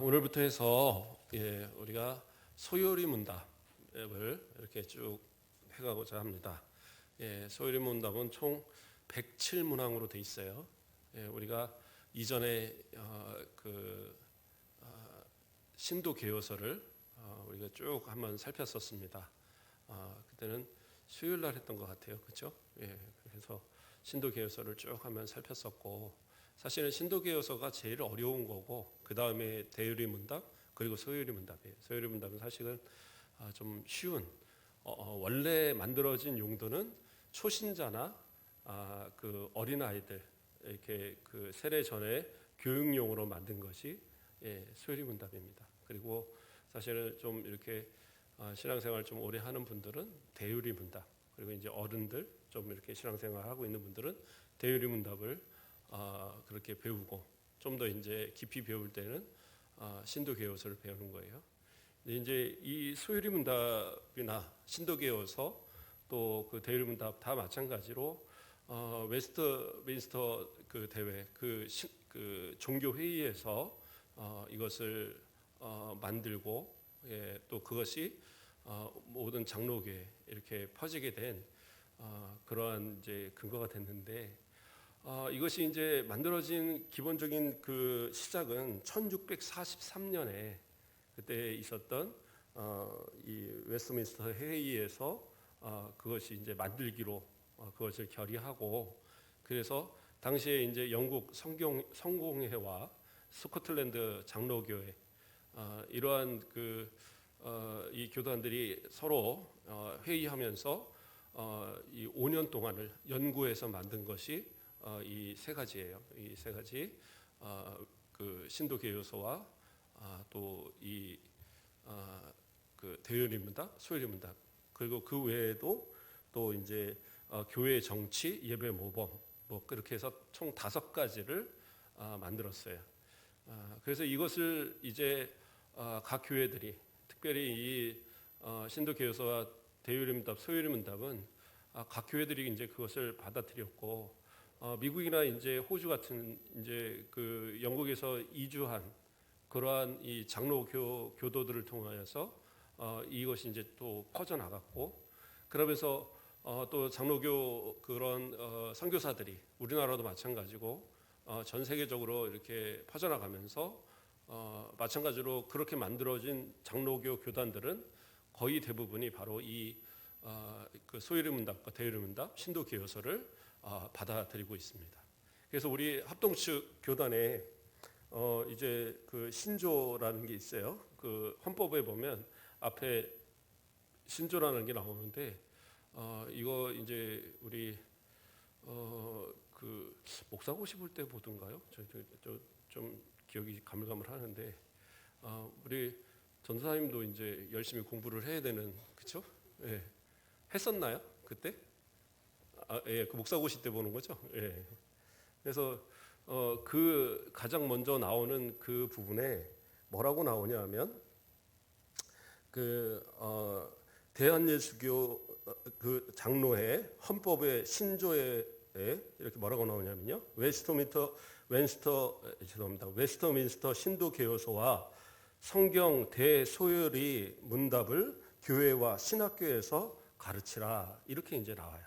오늘부터 해서 우리가 소요리 문답을 이렇게 쭉 해가고자 합니다. 소요리 문답은 총 107문항으로 돼 있어요. 우리가 이전에 신도 개요서를 우리가 쭉 한번 살폈었습니다. 그때는 수요일 날 했던 것 같아요, 그렇죠? 그래서 신도 개요서를 쭉 한번 살폈었고, 사실은 신도 개요서가 제일 어려운 거고, 그 다음에 대유리 문답 그리고 소유리 문답이에요. 소유리 문답은 사실은 좀 쉬운, 원래 만들어진 용도는 초신자나 그 어린 아이들 이렇게 그 세례 전에 교육용으로 만든 것이 소유리 문답입니다. 그리고 사실은 좀 이렇게 신앙생활 좀 오래 하는 분들은 대유리 문답, 그리고 이제 어른들 좀 이렇게 신앙생활 하고 있는 분들은 대유리 문답을 그렇게 배우고, 좀 더 이제 깊이 배울 때는 신도개요서를 배우는 거예요. 이제 이 소유리 문답이나 신도개요서 또 그 대유리 문답 다 마찬가지로 웨스트민스터 그 대회 그 종교 회의에서 이것을 만들고, 또 그것이 모든 장로교에 이렇게 퍼지게 된 그러한 이제 근거가 됐는데, 이것이 이제 만들어진 기본적인 그 시작은 1643년에 그때 있었던 이 웨스트민스터 회의에서 그것이 이제 만들기로 그것을 결의하고, 그래서 당시에 이제 영국 성공회와 스코틀랜드 장로교회 이러한 이 교단들이 서로 회의하면서 이 5년 동안을 연구해서 만든 것이 이 세 가지예요. 이 세 가지 그 신도개요서와 또 이 그 대유리 문답, 소유리 문답, 그리고 그 외에도 또 이제 교회 정치, 예배 모범, 뭐 그렇게 해서 총 5가지를 만들었어요. 그래서 이것을 이제 각 교회들이, 특별히 이 신도개요서와 대유리 문답, 소유리 문답은 각 교회들이 이제 그것을 받아들였고, 미국이나 이제 호주 같은 이제 그 영국에서 이주한 그러한 이 장로 교도들을 통하여서 이것이 이제 또 퍼져 나갔고, 그러면서 또 장로교 그런 선교사들이 우리나라도 마찬가지고 전 세계적으로 이렇게 퍼져나가면서 마찬가지로 그렇게 만들어진 장로교 교단들은 거의 대부분이 바로 이 그 소유리 문답과 대유리 문답, 신도개요서를 받아들이고 있습니다. 그래서 우리 합동측 교단에 이제 그 신조라는 게 있어요. 그 헌법에 보면 앞에 신조라는 게 나오는데, 이거 이제 우리 그 목사고시 볼 때 보던가요? 좀 기억이 가물가물하는데, 우리 전사님도 이제 열심히 공부를 해야 되는, 그렇죠? 예. 했었나요? 그때? 그 목사고시 때 보는 거죠. 예. 그래서 그 가장 먼저 나오는 그 부분에 뭐라고 나오냐면, 대한예수교 그 장로회 헌법의 신조에 이렇게 뭐라고 나오냐면요, 웨스터민스터 신도개요서와 성경 대소요리 문답을 교회와 신학교에서 가르치라, 이렇게 이제 나와요.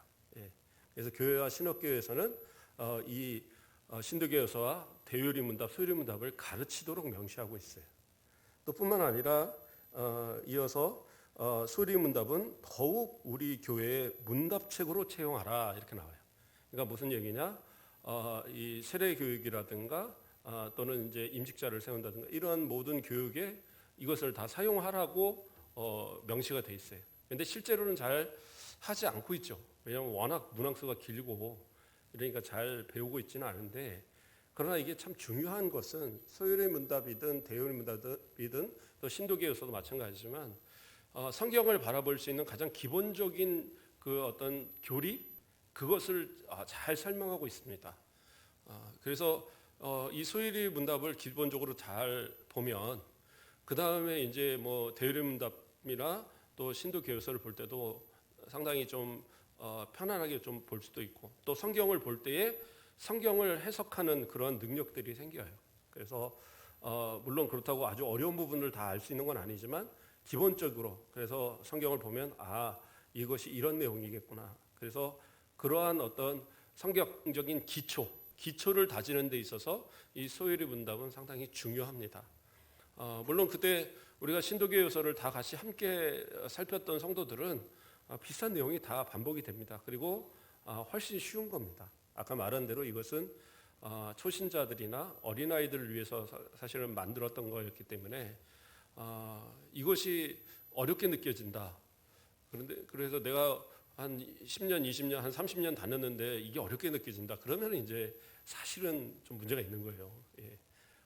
그래서 교회와 신학교에서는 이 신도개요서와 대유리 문답, 소유리 문답을 가르치도록 명시하고 있어요. 또 뿐만 아니라 이어서 소유리 문답은 더욱 우리 교회의 문답책으로 채용하라, 이렇게 나와요. 그러니까 무슨 얘기냐? 이 세례 교육이라든가 또는 이제 임직자를 세운다든가 이러한 모든 교육에 이것을 다 사용하라고 명시가 돼 있어요. 그런데 실제로는 잘 하지 않고 있죠. 왜냐하면 워낙 문항수가 길고 그러니까 잘 배우고 있지는 않은데, 그러나 이게 참 중요한 것은 소유리 문답이든 대유리 문답이든 또 신도개요서도 마찬가지지만 성경을 바라볼 수 있는 가장 기본적인 그 어떤 교리, 그것을 잘 설명하고 있습니다. 그래서 이 소유리 문답을 기본적으로 잘 보면, 그 다음에 이제 뭐 대유리 문답이나 또 신도개요서를 볼 때도 상당히 좀 편안하게 좀 볼 수도 있고, 또 성경을 볼 때에 성경을 해석하는 그런 능력들이 생겨요. 그래서 물론 그렇다고 아주 어려운 부분을 다 알 수 있는 건 아니지만 기본적으로 그래서 성경을 보면 이것이 이런 내용이겠구나. 그래서 그러한 어떤 성경적인 기초를 다지는 데 있어서 이 소요리 문답은 상당히 중요합니다. 물론 그때 우리가 신도교요서를 다 같이 함께 살폈던 성도들은 비슷한 내용이 다 반복이 됩니다. 그리고 훨씬 쉬운 겁니다. 아까 말한 대로 이것은 초신자들이나 어린아이들을 위해서 사실은 만들었던 거였기 때문에 이것이 어렵게 느껴진다. 그래서 내가 한 10년, 20년, 한 30년 다녔는데 이게 어렵게 느껴진다. 그러면 이제 사실은 좀 문제가 있는 거예요. 예.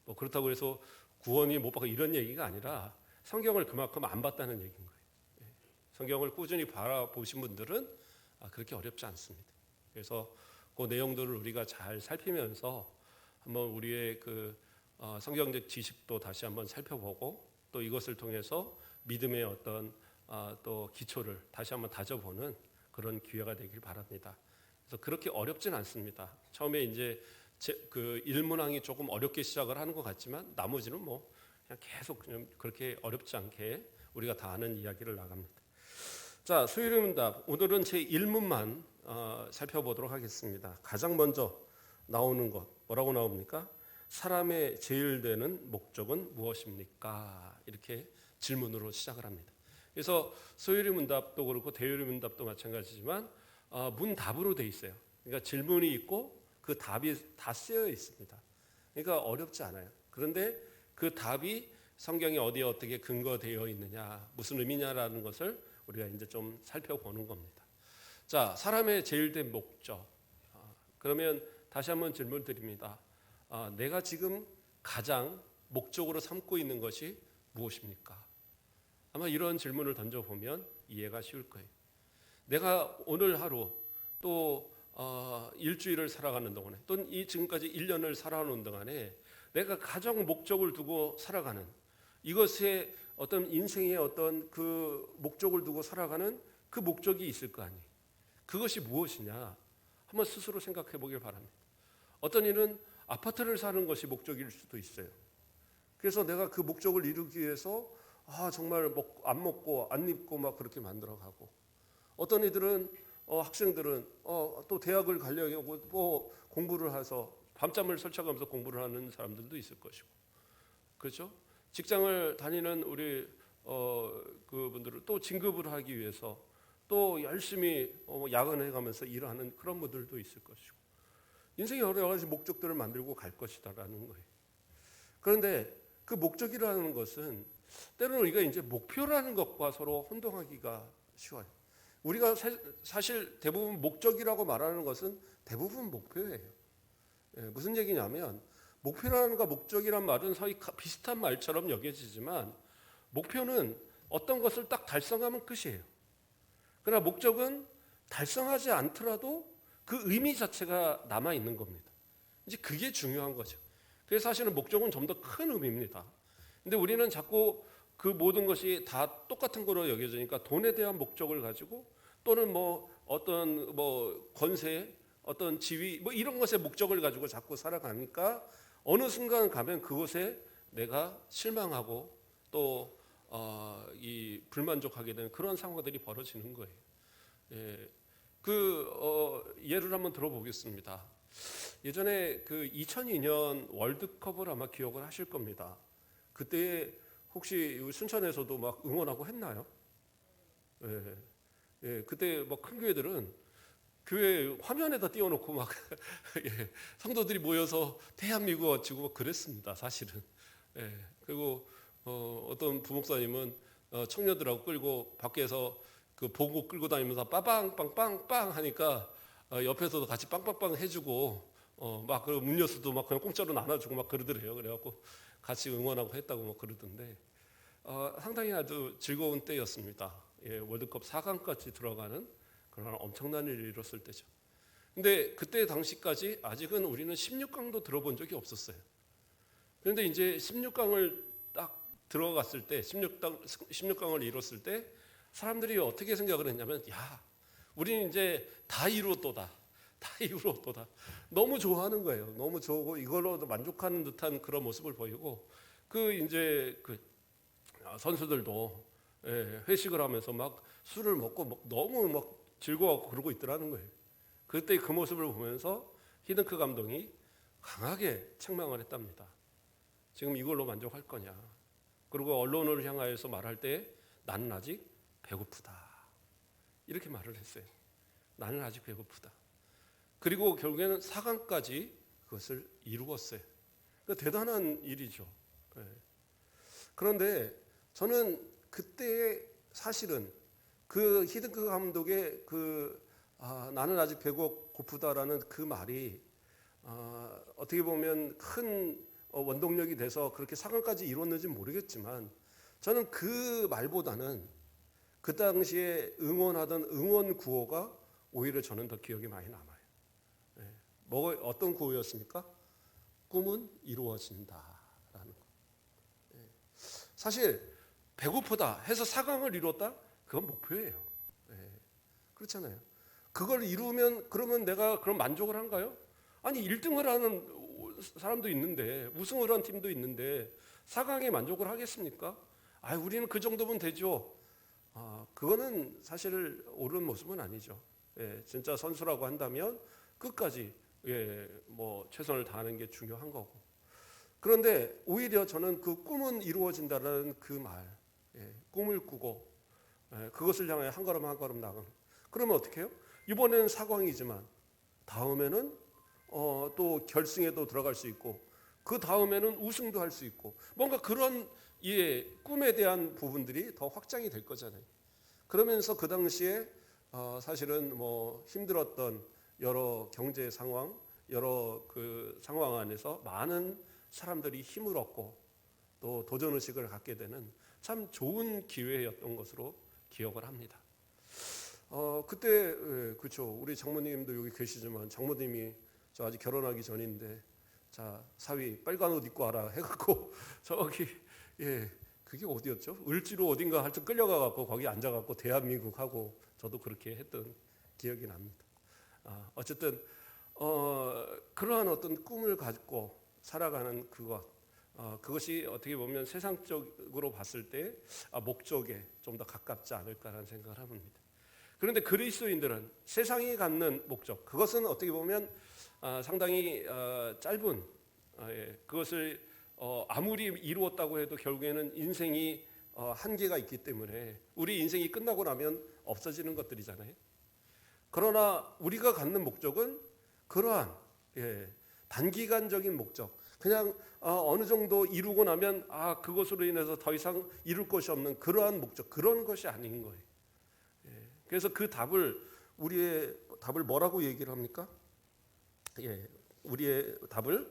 뭐 그렇다고 해서 구원이 못 받고 이런 얘기가 아니라 성경을 그만큼 안 봤다는 얘기인 거예요. 예. 성경을 꾸준히 바라보신 분들은 그렇게 어렵지 않습니다. 그래서 그 내용들을 우리가 잘 살피면서 한번 우리의 그 성경적 지식도 다시 한번 살펴보고 또 이것을 통해서 믿음의 어떤 또 기초를 다시 한번 다져보는 그런 기회가 되길 바랍니다. 그래서 그렇게 어렵진 않습니다. 처음에 이제 그 일문항이 조금 어렵게 시작을 하는 것 같지만 나머지는 뭐 그냥 계속 그냥 그렇게 어렵지 않게 우리가 다 아는 이야기를 나갑니다. 자, 소요리 문답 오늘은 제 1문만 살펴보도록 하겠습니다. 가장 먼저 나오는 것 뭐라고 나옵니까? 사람의 제일 되는 목적은 무엇입니까? 이렇게 질문으로 시작을 합니다. 그래서 소요리 문답도 그렇고 대요리 문답도 마찬가지지만 문답으로 돼 있어요. 그러니까 질문이 있고 그 답이 다 쓰여 있습니다. 그러니까 어렵지 않아요. 그런데 그 답이 성경에 어디에 어떻게 근거되어 있느냐, 무슨 의미냐라는 것을 우리가 이제 좀 살펴보는 겁니다. 자, 사람의 제일 된 목적. 그러면 다시 한번 질문 드립니다. 내가 지금 가장 목적으로 삼고 있는 것이 무엇입니까? 아마 이런 질문을 던져보면 이해가 쉬울 거예요. 내가 오늘 하루 또 일주일을 살아가는 동안에 또는 이 지금까지 1년을 살아오는 동안에 내가 가장 목적을 두고 살아가는 이것에 어떤 인생의 어떤 그 목적을 두고 살아가는 그 목적이 있을 거 아니에요. 그것이 무엇이냐 한번 스스로 생각해 보길 바랍니다. 어떤 이는 아파트를 사는 것이 목적일 수도 있어요. 그래서 내가 그 목적을 이루기 위해서 정말 안 먹고 안 입고 막 그렇게 만들어가고 어떤 이들은 학생들은 또 대학을 가려고 뭐 공부를 해서 밤잠을 설쳐가면서 공부를 하는 사람들도 있을 것이고 그렇죠? 직장을 다니는 우리 그분들은 또 진급을 하기 위해서 또 열심히 야근해 가면서 일하는 그런 분들도 있을 것이고 인생에 여러 가지 목적들을 만들고 갈 것이다라는 거예요. 그런데 그 목적이라는 것은 때로는 우리가 이제 목표라는 것과 서로 혼동하기가 쉬워요. 우리가 사실 대부분 목적이라고 말하는 것은 대부분 목표예요. 무슨 얘기냐면 목표라는 것 목적이란 말은 거의 비슷한 말처럼 여겨지지만 목표는 어떤 것을 딱 달성하면 끝이에요. 그러나 목적은 달성하지 않더라도 그 의미 자체가 남아 있는 겁니다. 이제 그게 중요한 거죠. 그래서 사실은 목적은 좀 더 큰 의미입니다. 근데 우리는 자꾸 그 모든 것이 다 똑같은 거로 여겨지니까 돈에 대한 목적을 가지고 또는 뭐 어떤 뭐 권세, 어떤 지위 뭐 이런 것의 목적을 가지고 자꾸 살아가니까 어느 순간 가면 그곳에 내가 실망하고 또 이 불만족하게 되는 그런 상황들이 벌어지는 거예요. 예, 예를 한번 들어보겠습니다. 예전에 그 2002년 월드컵을 아마 기억을 하실 겁니다. 그때 혹시 순천에서도 막 응원하고 했나요? 예, 예, 그때 뭐 큰 교회들은 교회 화면에다 띄워놓고 막 예, 성도들이 모여서 대한민국 어치고 막 그랬습니다. 사실은. 예, 그리고 어떤 부목사님은 청년들하고 끌고 밖에서 그 보고 끌고 다니면서 빵빵빵빵 하니까 옆에서도 같이 빵빵빵 해주고 막 그 음료수도 막 그냥 공짜로 나눠주고 막 그러더래요. 그래갖고 같이 응원하고 했다고 막 그러던데 상당히 아주 즐거운 때였습니다. 예, 월드컵 4강까지 들어가는 그런 엄청난 일을 이뤘을 때죠. 근데 그때 당시까지 아직은 우리는 16강도 들어본 적이 없었어요. 그런데 이제 16강을 딱 들어갔을 때 16강을 이뤘을 때 사람들이 어떻게 생각을 했냐면 우리는 이제 다 이루었도다. 다 이루었도다. 너무 좋아하는 거예요. 너무 좋고 이걸로 만족하는 듯한 그런 모습을 보이고 이제 선수들도 회식을 하면서 막 술을 먹고 막 너무 막 즐거워하고 그러고 있더라는 거예요. 그때 그 모습을 보면서 히든크 감독이 강하게 책망을 했답니다. 지금 이걸로 만족할 거냐. 그리고 언론을 향하여서 말할 때 나는 아직 배고프다. 이렇게 말을 했어요. 나는 아직 배고프다. 그리고 결국에는 4강까지 그것을 이루었어요. 그러니까 대단한 일이죠. 그런데 저는 그때 사실은 그 히든크 감독의 나는 아직 배고프다라는 그 말이 어떻게 보면 큰 원동력이 돼서 그렇게 4강까지 이뤘는지는 모르겠지만 저는 그 말보다는 그 당시에 응원하던 응원 구호가 오히려 저는 더 기억에 많이 남아요. 어떤 구호였습니까? 꿈은 이루어진다라는 거. 사실 배고프다 해서 4강을 이뤘다? 그건 목표예요. 그렇잖아요. 그걸 이루면 그러면 내가 그럼 만족을 한가요? 아니 1등을 하는 사람도 있는데 우승을 한 팀도 있는데 4강에 만족을 하겠습니까? 우리는 그 정도면 되죠. 그거는 사실 옳은 모습은 아니죠. 진짜 선수라고 한다면 끝까지 최선을 다하는 게 중요한 거고. 그런데 오히려 저는 그 꿈은 이루어진다는 그 말, 꿈을 꾸고 그것을 향해 한 걸음 한 걸음 나가는. 그러면 어떻게 해요? 이번에는 4강이지만 다음에는 또 결승에도 들어갈 수 있고 그 다음에는 우승도 할 수 있고 뭔가 그런 꿈에 대한 부분들이 더 확장이 될 거잖아요. 그러면서 그 당시에 사실은 힘들었던 여러 경제 상황, 여러 그 상황 안에서 많은 사람들이 힘을 얻고 또 도전 의식을 갖게 되는 참 좋은 기회였던 것으로 기억을 합니다. 그때 그렇죠. 우리 장모님도 여기 계시지만 장모님이 저 아직 결혼하기 전인데 자 사위 빨간 옷 입고 와라 해갖고 저기 그게 어디였죠? 을지로 어딘가 하여튼 끌려가갖고 거기 앉아갖고 대한민국 하고 저도 그렇게 했던 기억이 납니다. 어쨌든 그러한 어떤 꿈을 갖고 살아가는 그것이 어떻게 보면 세상적으로 봤을 때 목적에 좀 더 가깝지 않을까라는 생각을 합니다. 그런데 그리스도인들은 세상이 갖는 목적, 그것은 어떻게 보면 상당히 짧은 그것을 아무리 이루었다고 해도 결국에는 인생이 한계가 있기 때문에 우리 인생이 끝나고 나면 없어지는 것들이잖아요. 그러나 우리가 갖는 목적은 그러한 단기간적인 목적, 그냥 어느 정도 이루고 나면 그것으로 인해서 더 이상 이룰 것이 없는 그러한 목적, 그런 것이 아닌 거예요. 그래서 우리의 답을 뭐라고 얘기를 합니까? 우리의 답을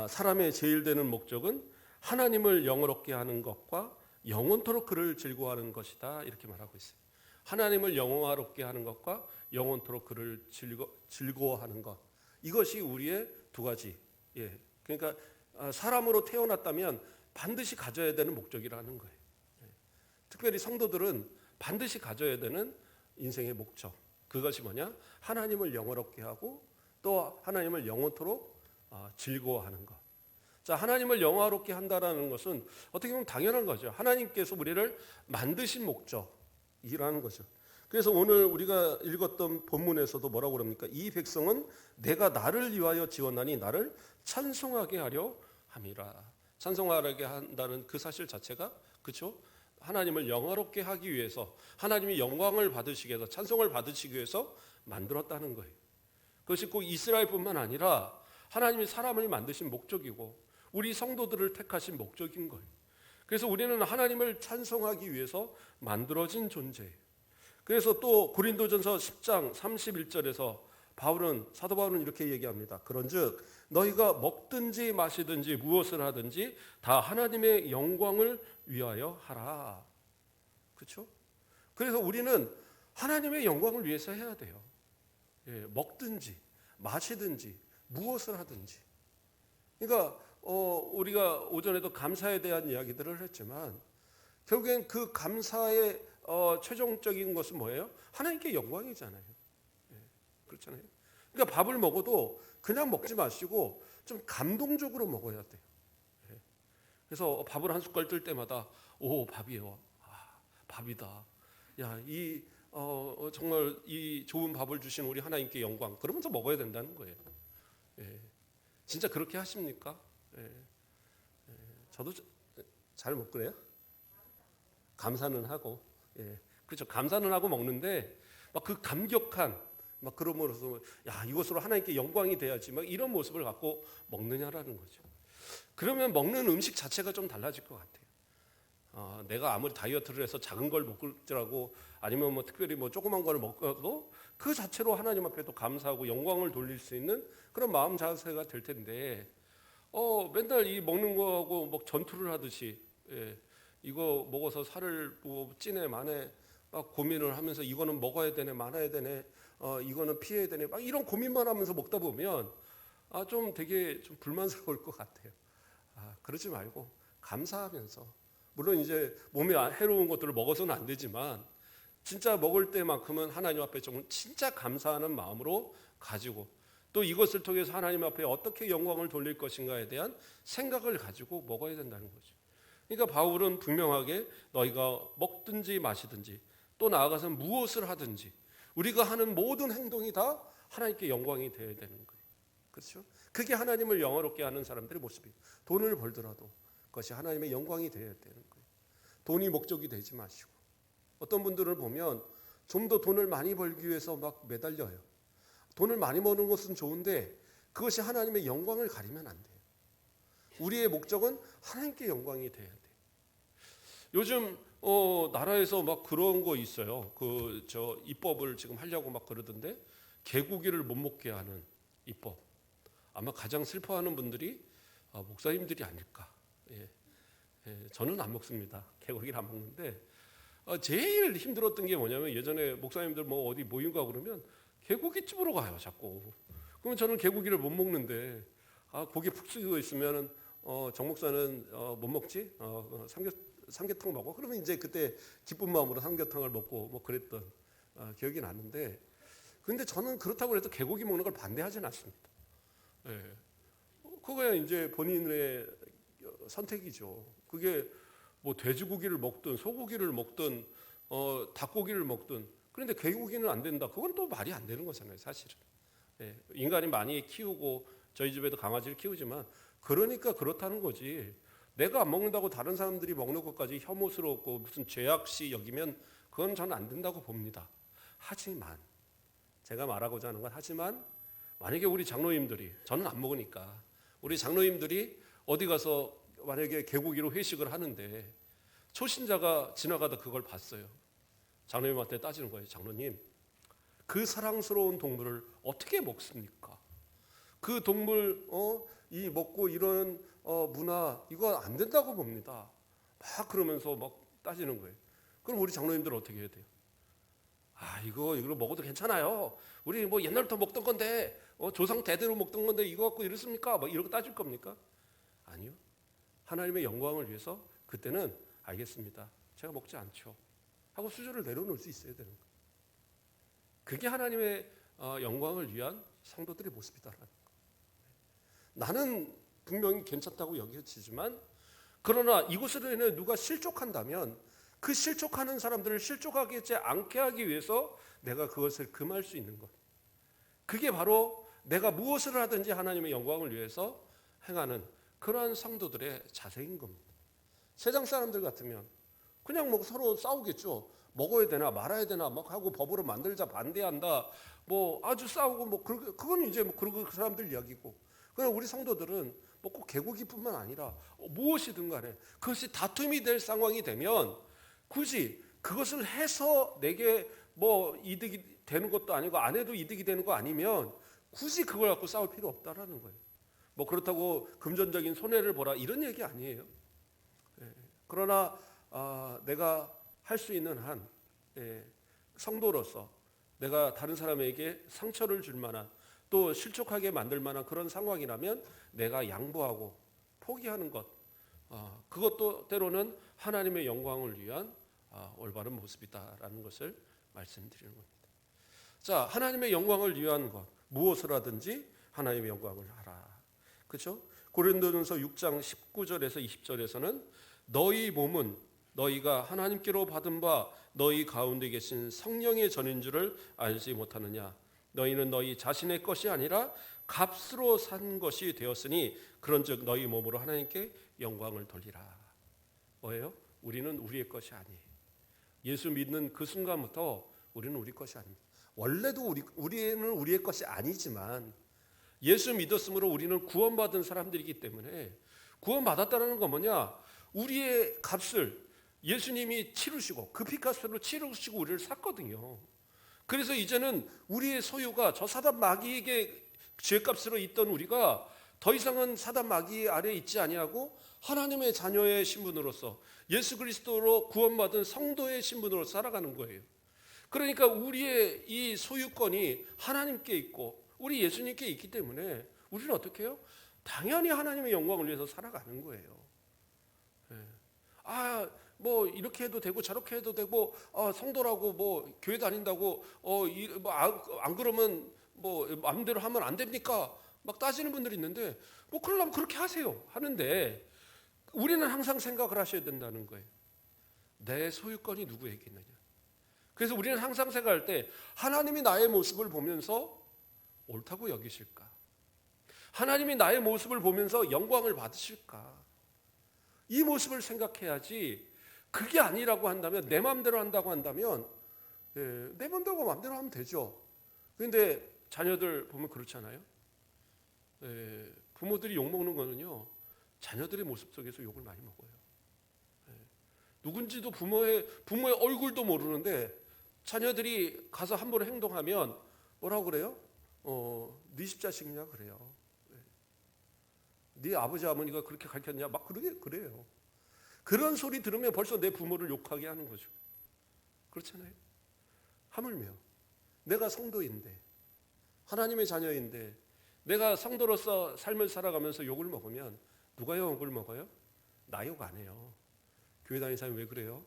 사람의 제일 되는 목적은 하나님을 영원롭게 하는 것과 영원토록 그를 즐거워하는 것이다, 이렇게 말하고 있어요. 하나님을 영원롭게 하는 것과 영원토록 그를 즐거워하는 것, 이것이 우리의 두 가지. 그러니까 사람으로 태어났다면 반드시 가져야 되는 목적이라는 거예요. 특별히 성도들은 반드시 가져야 되는 인생의 목적, 그것이 뭐냐? 하나님을 영원롭게 하고 또 하나님을 영원토록 즐거워하는 것. 자, 하나님을 영화롭게 한다라는 것은 어떻게 보면 당연한 거죠. 하나님께서 우리를 만드신 목적이라는 거죠. 그래서 오늘 우리가 읽었던 본문에서도 뭐라고 그럽니까? 이 백성은 내가 나를 위하여 지었나니 나를 찬송하게 하려 함이라. 찬송하게 한다는 그 사실 자체가, 그렇죠? 하나님을 영화롭게 하기 위해서, 하나님이 영광을 받으시기 위해서, 찬송을 받으시기 위해서 만들었다는 거예요. 그것이 꼭 이스라엘뿐만 아니라 하나님이 사람을 만드신 목적이고 우리 성도들을 택하신 목적인 거예요. 그래서 우리는 하나님을 찬송하기 위해서 만들어진 존재예요. 그래서 또 고린도전서 10장 31절에서 사도 바울은 이렇게 얘기합니다. 그런즉 너희가 먹든지 마시든지 무엇을 하든지 다 하나님의 영광을 위하여 하라. 그렇죠? 그래서 우리는 하나님의 영광을 위해서 해야 돼요. 먹든지 마시든지 무엇을 하든지. 그러니까 우리가 오전에도 감사에 대한 이야기들을 했지만 결국엔 그 감사의 최종적인 것은 뭐예요? 하나님께 영광이잖아요. 그렇잖아요. 그러니까 밥을 먹어도 그냥 먹지 마시고 좀 감동적으로 먹어야 돼요. 그래서 밥을 한 숟갈 뜰 때마다 오 밥이요, 아, 밥이다. 야, 정말 이 좋은 밥을 주신 우리 하나님께 영광. 그러면서 먹어야 된다는 거예요. 예. 진짜 그렇게 하십니까? 예. 저도 잘 못 그래요. 감사는 하고, 예, 그렇죠. 감사는 하고 먹는데 막 그 감격한 막 그러므로서 야 이것으로 하나님께 영광이 돼야지 막 이런 모습을 갖고 먹느냐라는 거죠. 그러면 먹는 음식 자체가 좀 달라질 것 같아요. 내가 아무리 다이어트를 해서 작은 걸 먹을지라고 아니면 뭐 특별히 뭐 조그만 걸 먹어도 그 자체로 하나님 앞에도 감사하고 영광을 돌릴 수 있는 그런 마음 자세가 될 텐데 맨날 이 먹는 거하고 뭐 전투를 하듯이 예, 이거 먹어서 살을 뭐 찌네 마네 막 고민을 하면서 이거는 먹어야 되네 말아야 되네 이거는 피해야 되네 막 이런 고민만 하면서 먹다 보면 좀 되게 좀 불만스러울 것 같아요. 그러지 말고 감사하면서 물론 이제 몸에 해로운 것들을 먹어서는 안 되지만 진짜 먹을 때만큼은 하나님 앞에 좀 진짜 감사하는 마음으로 가지고 또 이것을 통해서 하나님 앞에 어떻게 영광을 돌릴 것인가에 대한 생각을 가지고 먹어야 된다는 거죠. 그러니까 바울은 분명하게 너희가 먹든지 마시든지 또 나아가서 무엇을 하든지 우리가 하는 모든 행동이 다 하나님께 영광이 되어야 되는 거예요. 그렇죠? 그게 하나님을 영화롭게 하는 사람들의 모습이에요. 돈을 벌더라도 그것이 하나님의 영광이 되어야 되는 거예요. 돈이 목적이 되지 마시고 어떤 분들을 보면 좀 더 돈을 많이 벌기 위해서 막 매달려요. 돈을 많이 버는 것은 좋은데 그것이 하나님의 영광을 가리면 안 돼요. 우리의 목적은 하나님께 영광이 돼야 돼요. 요즘 나라에서 막 그런 거 있어요. 입법을 지금 하려고 막 그러던데 개고기를 못 먹게 하는 입법. 아마 가장 슬퍼하는 분들이 목사님들이 아닐까. 예. 저는 안 먹습니다. 개고기를 안 먹는데 제일 힘들었던 게 뭐냐면 예전에 목사님들 뭐 어디 모임가 그러면 개고기집으로 가요 자꾸. 그러면 저는 개고기를 못 먹는데 고기 푹 숙이고 있으면 정 목사는 못 먹지? 삼계탕 먹어? 그러면 이제 그때 기쁜 마음으로 삼계탕을 먹고 뭐 그랬던 기억이 나는데 근데 저는 그렇다고 해서 개고기 먹는 걸 반대하지는 않습니다. 예. 그거야 이제 본인의 선택이죠. 그게 뭐 돼지고기를 먹든 소고기를 먹든 닭고기를 먹든 그런데 개고기는 안 된다. 그건 또 말이 안 되는 거잖아요, 사실은. 예. 인간이 많이 키우고 저희 집에도 강아지를 키우지만 그러니까 그렇다는 거지. 내가 안 먹는다고 다른 사람들이 먹는 것까지 혐오스럽고 무슨 죄악시 여기면 그건 저는 안 된다고 봅니다. 하지만 제가 말하고자 하는 건 하지만 만약에 우리 장로님들이 저는 안 먹으니까 우리 장로님들이 어디 가서 만약에 개고기로 회식을 하는데 초신자가 지나가다 그걸 봤어요. 장로님한테 따지는 거예요. 장로님, 그 사랑스러운 동물을 어떻게 먹습니까? 그 동물 이 먹고 이런 문화 이거 안 된다고 봅니다. 막 그러면서 막 따지는 거예요. 그럼 우리 장로님들은 어떻게 해야 돼요? 이거 먹어도 괜찮아요. 우리 뭐 옛날부터 먹던 건데 조상 대대로 먹던 건데 이거 갖고 이렇습니까? 막 이러고 따질 겁니까? 아니요. 하나님의 영광을 위해서 그때는 알겠습니다. 제가 먹지 않죠. 하고 수저를 내려놓을 수 있어야 되는 거예요. 그게 하나님의 영광을 위한 성도들의 모습이다라는 거예요. 나는 분명히 괜찮다고 여겨지지만 그러나 이것으로 인해 누가 실족한다면 그 실족하는 사람들을 실족하지 않게 하기 위해서 내가 그것을 금할 수 있는 것. 그게 바로 내가 무엇을 하든지 하나님의 영광을 위해서 행하는 그러한 성도들의 자세인 겁니다. 세상 사람들 같으면 그냥 뭐 서로 싸우겠죠. 먹어야 되나 말아야 되나 막 하고 법으로 만들자 반대한다. 뭐 아주 싸우고 뭐 그건 이제 뭐 그 사람들 이야기고. 그러나 우리 성도들은 뭐 꼭 개고기뿐만 아니라 무엇이든 간에 그것이 다툼이 될 상황이 되면 굳이 그것을 해서 내게 뭐 이득이 되는 것도 아니고 안 해도 이득이 되는 거 아니면 굳이 그걸 갖고 싸울 필요 없다라는 거예요. 뭐 그렇다고 금전적인 손해를 보라 이런 얘기 아니에요. 그러나 내가 할 수 있는 한 성도로서 내가 다른 사람에게 상처를 줄 만한 또 실족하게 만들 만한 그런 상황이라면 내가 양보하고 포기하는 것 그것도 때로는 하나님의 영광을 위한 올바른 모습이다라는 것을 말씀드리는 겁니다. 자, 하나님의 영광을 위한 것 무엇을 하든지 하나님의 영광을 하라. 그렇죠? 고린도전서 6장 19절에서 20절에서는 너희 몸은 너희가 하나님께로 받은 바 너희 가운데 계신 성령의 전인 줄을 알지 못하느냐. 너희는 너희 자신의 것이 아니라 값으로 산 것이 되었으니 그런즉 너희 몸으로 하나님께 영광을 돌리라. 뭐예요? 우리는 우리의 것이 아니에요. 예수 믿는 그 순간부터 우리는 우리 것이 아닙니다. 원래도 우리는 우리의 것이 아니지만 예수 믿었으므로 우리는 구원받은 사람들이기 때문에, 구원받았다는 건 뭐냐? 우리의 값을 예수님이 치르시고 그 피값으로 치르시고 우리를 샀거든요. 그래서 이제는 우리의 소유가 저 사단 마귀에게 죄값으로 있던 우리가 더 이상은 사단 마귀 아래에 있지 아니하고 하나님의 자녀의 신분으로서 예수 그리스도로 구원받은 성도의 신분으로 살아가는 거예요. 그러니까 우리의 이 소유권이 하나님께 있고 우리 예수님께 있기 때문에 우리는 어떻게 해요? 당연히 하나님의 영광을 위해서 살아가는 거예요. 뭐 이렇게 해도 되고 저렇게 해도 되고 성도라고 뭐 교회 다닌다고 안 그러면 뭐 마음대로 하면 안 됩니까? 막 따지는 분들이 있는데 뭐 그러려면 그렇게 하세요 하는데, 우리는 항상 생각을 하셔야 된다는 거예요. 내 소유권이 누구에게 있느냐. 그래서 우리는 항상 생각할 때 하나님이 나의 모습을 보면서 옳다고 여기실까? 하나님이 나의 모습을 보면서 영광을 받으실까? 이 모습을 생각해야지. 그게 아니라고 한다면, 내 마음대로 한다고 한다면 내 마음대로 하면 되죠. 그런데 자녀들 보면 그렇잖아요. 부모들이 욕먹는 거는요, 자녀들의 모습 속에서 욕을 많이 먹어요. 누군지도 부모의 얼굴도 모르는데 자녀들이 가서 함부로 행동하면 뭐라고 그래요? 네 집자식이냐 그래요. 네 아버지 어머니가 그렇게 가르쳤냐 막 그래요. 그런 소리 들으면 벌써 내 부모를 욕하게 하는 거죠. 그렇잖아요. 하물며 내가 성도인데, 하나님의 자녀인데, 내가 성도로서 삶을 살아가면서 욕을 먹으면 누가 욕을 먹어요? 나 욕 안 해요. 교회 다니는 사람이 왜 그래요?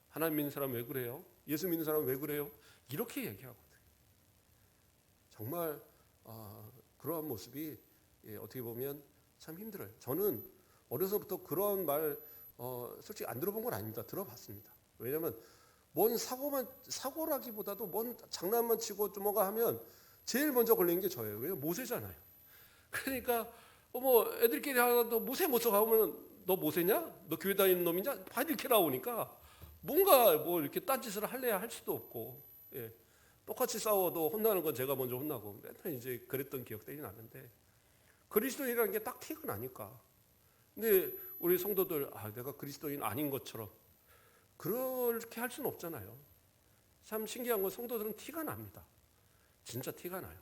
하나님 믿는 사람 왜 그래요? 예수 믿는 사람 왜 그래요? 이렇게 얘기하거든요. 정말 그러한 모습이 어떻게 보면 참 힘들어요. 저는 어려서부터 그런 말 솔직히 안 들어본 건 아닙니다. 들어봤습니다. 왜냐하면 뭔 사고라기보다도 뭔 장난만 치고 좀 뭐가 하면 제일 먼저 걸리는 게 저예요. 왜요? 모세잖아요. 그러니까 뭐 애들끼리 하나도 모세 못 써가면 너 모세냐? 너 교회 다니는 놈이냐? 다 이렇게 나오니까 뭔가 뭐 이렇게 딴짓을 할래야 할 수도 없고, 똑같이 싸워도 혼나는 건 제가 먼저 혼나고 맨날 이제 그랬던 기억들이 나는데, 그리스도인이라는 게 딱 티가 나니까. 근데 우리 성도들 내가 그리스도인 아닌 것처럼 그렇게 할 수는 없잖아요. 참 신기한 건 성도들은 티가 납니다. 진짜 티가 나요.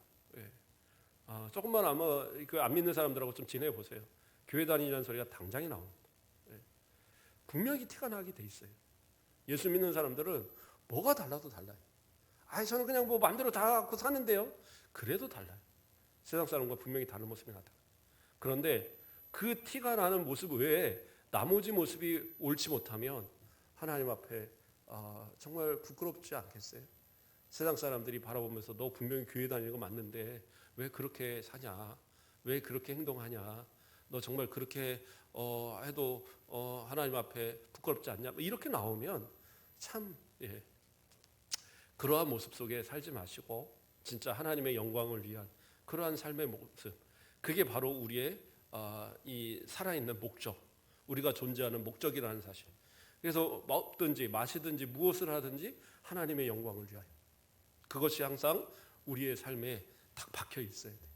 조금만 아마 그 안 믿는 사람들하고 좀 지내보세요. 교회 다니라는 소리가 당장에 나옵니다. 분명히 티가 나게 돼 있어요. 예수 믿는 사람들은 뭐가 달라도 달라요. 저는 그냥 뭐 마음대로 다 갖고 사는데요. 그래도 달라요. 세상 사람과 분명히 다른 모습이 나타나요. 그런데 그 티가 나는 모습 외에 나머지 모습이 옳지 못하면 하나님 앞에 정말 부끄럽지 않겠어요? 세상 사람들이 바라보면서 너 분명히 교회 다니는 거 맞는데 왜 그렇게 사냐? 왜 그렇게 행동하냐? 너 정말 그렇게 해도 하나님 앞에 부끄럽지 않냐? 이렇게 나오면 참 그러한 모습 속에 살지 마시고 진짜 하나님의 영광을 위한 그러한 삶의 모습, 그게 바로 우리의 이 살아있는 목적, 우리가 존재하는 목적이라는 사실. 그래서 먹든지 마시든지 무엇을 하든지 하나님의 영광을 위하여, 그것이 항상 우리의 삶에 딱 박혀 있어야 돼요.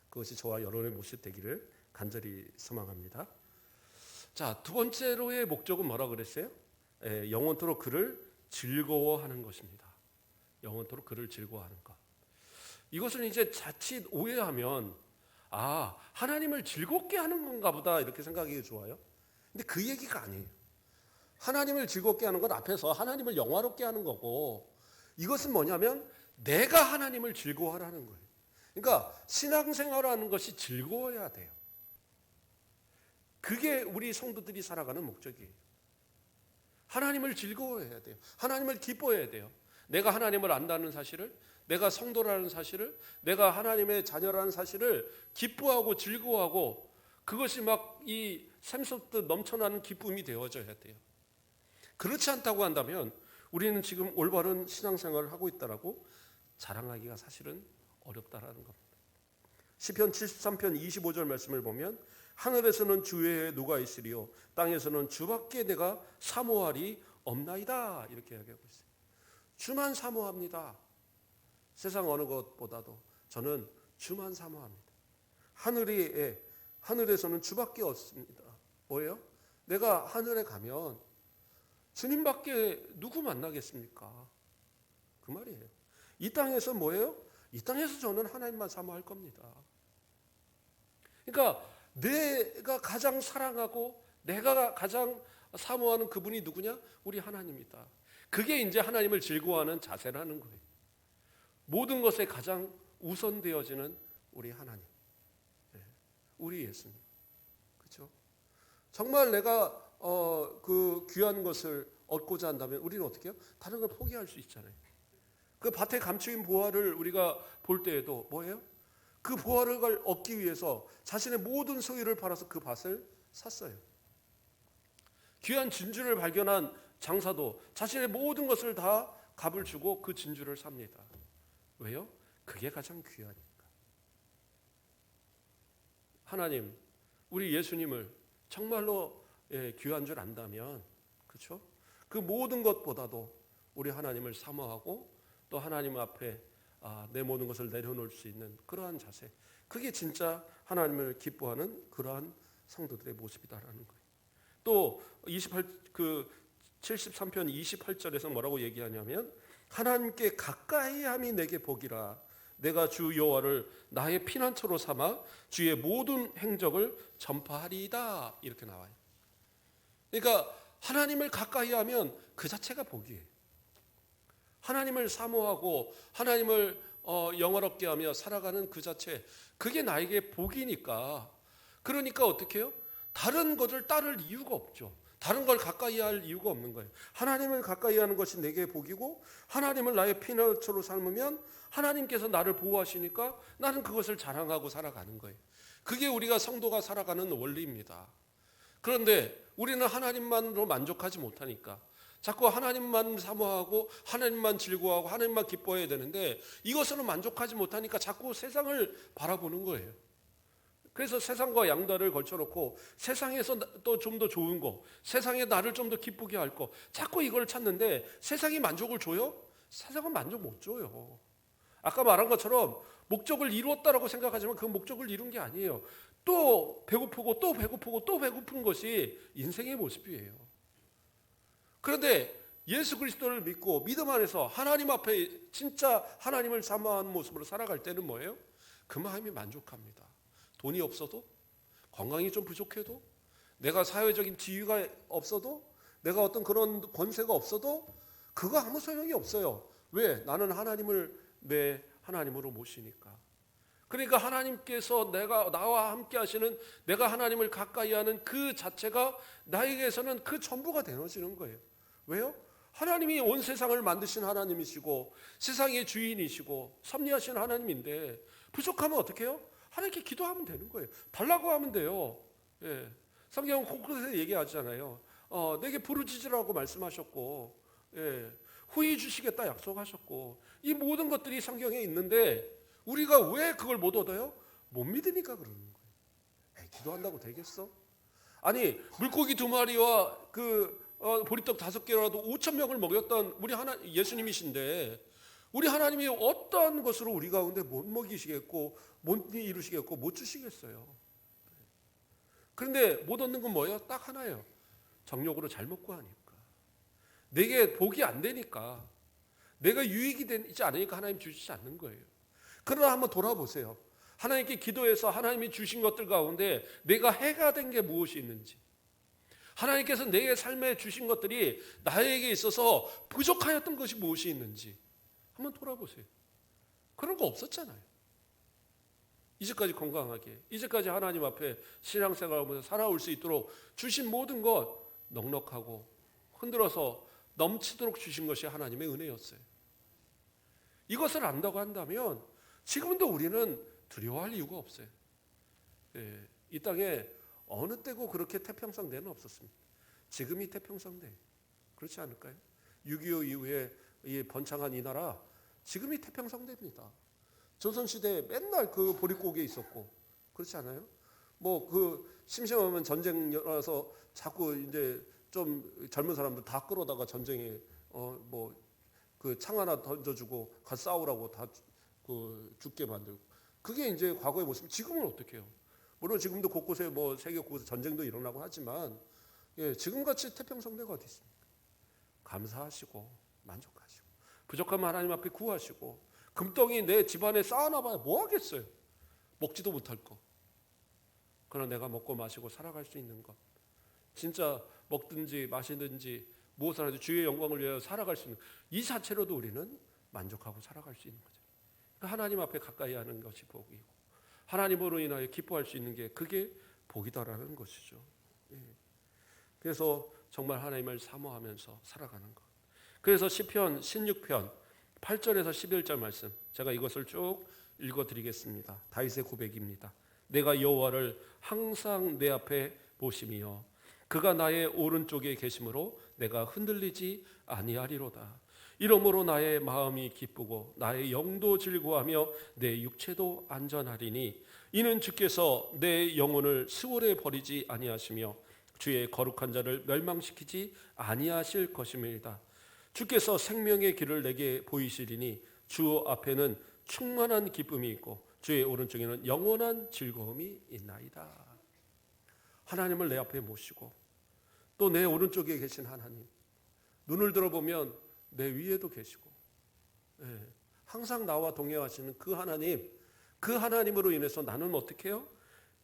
그것이 저와 여러분의 모습 되기를 간절히 소망합니다. 자, 두 번째로의 목적은 뭐라고 그랬어요? 영원토록 그를 즐거워하는 것입니다. 영원토록 그를 즐거워하는 것. 이것은 이제 자칫 오해하면 하나님을 즐겁게 하는 건가 보다 이렇게 생각하기 좋아요. 근데 그 얘기가 아니에요. 하나님을 즐겁게 하는 건 앞에서 하나님을 영화롭게 하는 거고, 이것은 뭐냐면 내가 하나님을 즐거워하라는 거예요. 그러니까 신앙생활하는 것이 즐거워야 돼요. 그게 우리 성도들이 살아가는 목적이에요. 하나님을 즐거워해야 돼요. 하나님을 기뻐해야 돼요. 내가 하나님을 안다는 사실을 내가 성도라는 사실을, 내가 하나님의 자녀라는 사실을 기뻐하고 즐거워하고 그것이 막 이 샘솟듯 넘쳐나는 기쁨이 되어져야 돼요. 그렇지 않다고 한다면 우리는 지금 올바른 신앙생활을 하고 있다라고 자랑하기가 사실은 어렵다라는 겁니다. 시편 73편 25절 말씀을 보면 하늘에서는 주 외에 누가 있으리요 땅에서는 주밖에 내가 사모하리 없나이다 이렇게 이야기하고 있어요. 주만 사모합니다. 세상 어느 것보다도 저는 주만 사모합니다. 하늘에서는 주밖에 없습니다. 뭐예요? 내가 하늘에 가면 주님밖에 누구 만나겠습니까? 그 말이에요. 이 땅에서 뭐예요? 이 땅에서 저는 하나님만 사모할 겁니다. 그러니까 내가 가장 사랑하고 내가 가장 사모하는 그분이 누구냐? 우리 하나님이다. 그게 이제 하나님을 즐거워하는 자세라는 거예요. 모든 것에 가장 우선되어지는 우리 하나님, 우리 예수님, 그렇죠? 정말 내가 그 귀한 것을 얻고자 한다면 우리는 어떻게 해요? 다른 걸 포기할 수 있잖아요. 그 밭에 감추인 보화를 우리가 볼 때에도 뭐예요? 그 보화를 얻기 위해서 자신의 모든 소유를 팔아서 그 밭을 샀어요. 귀한 진주를 발견한 장사도 자신의 모든 것을 다 값을 주고 그 진주를 삽니다. 왜요? 그게 가장 귀하니까. 하나님, 우리 예수님을 정말로 귀한 줄 안다면, 그렇죠? 그 모든 것보다도 우리 하나님을 사모하고 또 하나님 앞에 내 모든 것을 내려놓을 수 있는 그러한 자세, 그게 진짜 하나님을 기뻐하는 그러한 성도들의 모습이다라는 거예요. 또 73편 28절에서 뭐라고 얘기하냐면 하나님께 가까이함이 내게 복이라 내가 주 여호와를 나의 피난처로 삼아 주의 모든 행적을 전파하리이다 이렇게 나와요. 그러니까 하나님을 가까이하면 그 자체가 복이에요. 하나님을 사모하고 하나님을 영화롭게 하며 살아가는 그 자체, 그게 나에게 복이니까. 그러니까 어떻게 해요? 다른 것을 따를 이유가 없죠. 다른 걸 가까이 할 이유가 없는 거예요. 하나님을 가까이 하는 것이 내게 복이고 하나님을 나의 피난처로 삼으면 하나님께서 나를 보호하시니까 나는 그것을 자랑하고 살아가는 거예요. 그게 우리가 성도가 살아가는 원리입니다. 그런데 우리는 하나님만으로 만족하지 못하니까 자꾸 하나님만 사모하고 하나님만 즐거워하고 하나님만 기뻐해야 되는데 이것으로 만족하지 못하니까 자꾸 세상을 바라보는 거예요. 그래서 세상과 양다를 걸쳐놓고 세상에서 또 좀 더 좋은 거, 세상에 나를 좀 더 기쁘게 할 거, 자꾸 이걸 찾는데 세상이 만족을 줘요? 세상은 만족 못 줘요. 아까 말한 것처럼 목적을 이루었다라고 생각하지만 그 목적을 이룬 게 아니에요. 또 배고프고 또 배고프고 또 배고픈 것이 인생의 모습이에요. 그런데 예수 그리스도를 믿고 믿음 안에서 하나님 앞에 진짜 하나님을 사모하는 모습으로 살아갈 때는 뭐예요? 그 마음이 만족합니다. 돈이 없어도, 건강이 좀 부족해도, 내가 사회적인 지위가 없어도, 내가 어떤 그런 권세가 없어도 그거 아무 소용이 없어요. 왜? 나는 하나님을 내 하나님으로 모시니까. 그러니까 하나님께서 나와 함께 하시는, 내가 하나님을 가까이 하는 그 자체가 나에게서는 그 전부가 되어지는 거예요. 왜요? 하나님이 온 세상을 만드신 하나님이시고 세상의 주인이시고 섭리하신 하나님인데 부족하면 어떻게 해요? 하나님께 기도하면 되는 거예요. 달라고 하면 돼요. 예. 성경은 곳곳에 얘기하잖아요. 내게 부르짖으라고 말씀하셨고, 후히 주시겠다 약속하셨고, 이 모든 것들이 성경에 있는데 우리가 왜 그걸 못 얻어요? 못 믿으니까 그러는 거예요. 기도한다고 되겠어? 아니 물고기 2마리와 보리떡 5개라도 5,000명을 먹였던 우리 예수님이신데 우리 하나님이 어떠한 것으로 우리 가운데 못 먹이시겠고 못 이루시겠고 못 주시겠어요. 그런데 못 얻는 건 뭐예요? 딱 하나예요. 정욕으로 잘 먹고 하니까. 내게 복이 안 되니까, 내가 유익이 되지 않으니까 하나님 주시지 않는 거예요. 그러나 한번 돌아보세요. 하나님께 기도해서 하나님이 주신 것들 가운데 내가 해가 된 게 무엇이 있는지, 하나님께서 내 삶에 주신 것들이 나에게 있어서 부족하였던 것이 무엇이 있는지 한번 돌아보세요. 그런 거 없었잖아요. 이제까지 건강하게, 이제까지 하나님 앞에 신앙생활하면서 살아올 수 있도록 주신 모든 것 넉넉하고 흔들어서 넘치도록 주신 것이 하나님의 은혜였어요. 이것을 안다고 한다면 지금도 우리는 두려워할 이유가 없어요. 예, 이 땅에 어느 때고 그렇게 태평성대는 없었습니다. 지금이 태평성대. 그렇지 않을까요? 6.25 이후에 이 번창한 이 나라 지금이 태평성대입니다. 조선시대에 맨날 그 보릿고개에 있었고 그렇지 않아요? 뭐 그 심심하면 전쟁이라서 자꾸 이제 좀 젊은 사람들 다 끌어다가 전쟁에 뭐 그 창 하나 던져주고 가 싸우라고 다 그 죽게 만들고 그게 이제 과거의 모습. 지금은 어떻게 해요? 물론 지금도 곳곳에 뭐 세계 곳곳에 전쟁도 일어나고 하지만 예, 지금같이 태평성대가 어디 있습니까? 감사하시고 만족하시고 부족하면 하나님 앞에 구하시고 금덩이 내 집안에 쌓아놔봐야 뭐 하겠어요? 먹지도 못할 거. 그러나 내가 먹고 마시고 살아갈 수 있는 것, 진짜 먹든지 마시든지 무엇을 하든지 주의 영광을 위하여 살아갈 수 있는 이 자체로도 우리는 만족하고 살아갈 수 있는 거죠. 그러니까 하나님 앞에 가까이 하는 것이 복이고 하나님으로 인하여 기뻐할 수 있는 게 그게 복이다라는 것이죠. 예. 그래서 정말 하나님을 사모하면서 살아가는 것. 그래서 시편 16편 8절에서 11절 말씀, 제가 이것을 쭉 읽어드리겠습니다. 다윗의 고백입니다. 내가 여호와를 항상 내 앞에 보심이여 그가 나의 오른쪽에 계심으로 내가 흔들리지 아니하리로다. 이러므로 나의 마음이 기쁘고 나의 영도 즐거워하며 내 육체도 안전하리니 이는 주께서 내 영혼을 스월에 버리지 아니하시며 주의 거룩한 자를 멸망시키지 아니하실 것임이다. 주께서 생명의 길을 내게 보이시리니 주 앞에는 충만한 기쁨이 있고 주의 오른쪽에는 영원한 즐거움이 있나이다. 하나님을 내 앞에 모시고 또 내 오른쪽에 계신 하나님, 눈을 들어보면 내 위에도 계시고 예, 항상 나와 동행하시는 그 하나님, 그 하나님으로 인해서 나는 어떻게 해요?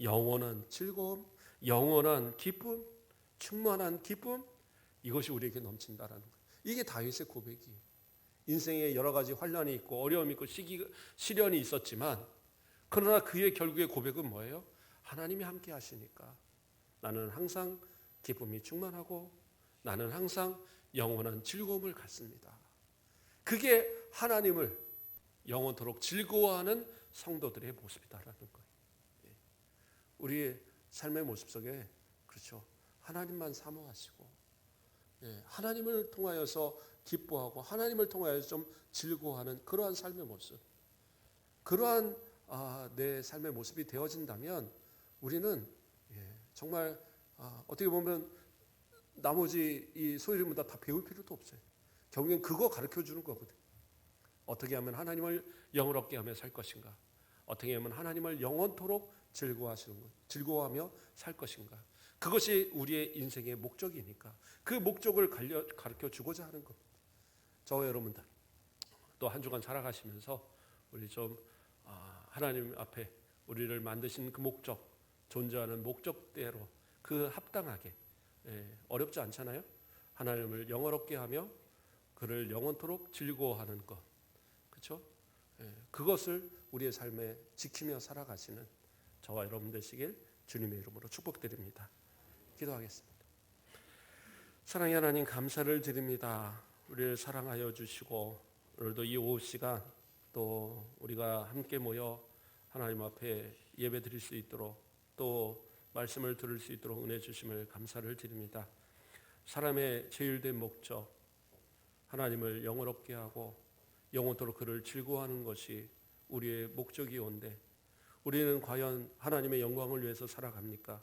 영원한 즐거움, 영원한 기쁨, 충만한 기쁨, 이것이 우리에게 넘친다라는 거예요. 이게 다윗의 고백이에요. 인생에 여러 가지 환란이 있고 어려움이 있고 시련이 있었지만 그러나 그의 결국의 고백은 뭐예요? 하나님이 함께 하시니까 나는 항상 기쁨이 충만하고 나는 항상 영원한 즐거움을 갖습니다. 그게 하나님을 영원토록 즐거워하는 성도들의 모습이다라는 거예요. 우리의 삶의 모습 속에 그렇죠. 하나님만 사모하시고 하나님을 통하여서 기뻐하고 하나님을 통하여서 좀 즐거워하는 그러한 삶의 모습, 그러한 내 삶의 모습이 되어진다면 우리는 정말 어떻게 보면 나머지 이 소유림보다 다 배울 필요도 없어요. 결국엔 그거 가르쳐 주는 거거든. 어떻게 하면 하나님을 영원롭게 하며 살 것인가? 어떻게 하면 하나님을 영원토록 즐거워하며 살 것인가? 그것이 우리의 인생의 목적이니까 그 목적을 가르쳐 주고자 하는 겁니다. 저와 여러분들 또 한 주간 살아가시면서 우리 좀 하나님 앞에 우리를 만드신 그 목적, 존재하는 목적대로 그 합당하게 어렵지 않잖아요. 하나님을 영원롭게 하며 그를 영원토록 즐거워하는 것, 그렇죠? 그것을 우리의 삶에 지키며 살아가시는 저와 여러분 되시길 주님의 이름으로 축복드립니다. 기도하겠습니다. 사랑의 하나님 감사를 드립니다. 우리를 사랑하여 주시고 오늘도 이 오후 시간 또 우리가 함께 모여 하나님 앞에 예배 드릴 수 있도록 또 말씀을 들을 수 있도록 은혜 주심을 감사를 드립니다. 사람의 제일된 목적, 하나님을 영원롭게 하고 영원토록 그를 즐거워하는 것이 우리의 목적이온데 우리는 과연 하나님의 영광을 위해서 살아갑니까?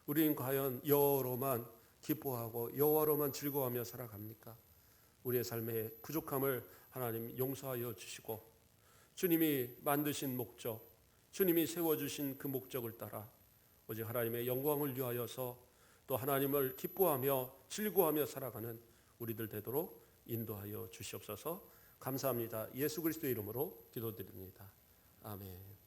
우리는 과연 여호와로만 기뻐하고 여호와로만 즐거워하며 살아갑니까? 우리의 삶의 부족함을 하나님 용서하여 주시고 주님이 만드신 목적, 주님이 세워주신 그 목적을 따라 오직 하나님의 영광을 위하여서 또 하나님을 기뻐하며 즐거워하며 살아가는 우리들 되도록 인도하여 주시옵소서. 감사합니다. 예수 그리스도의 이름으로 기도드립니다. 아멘.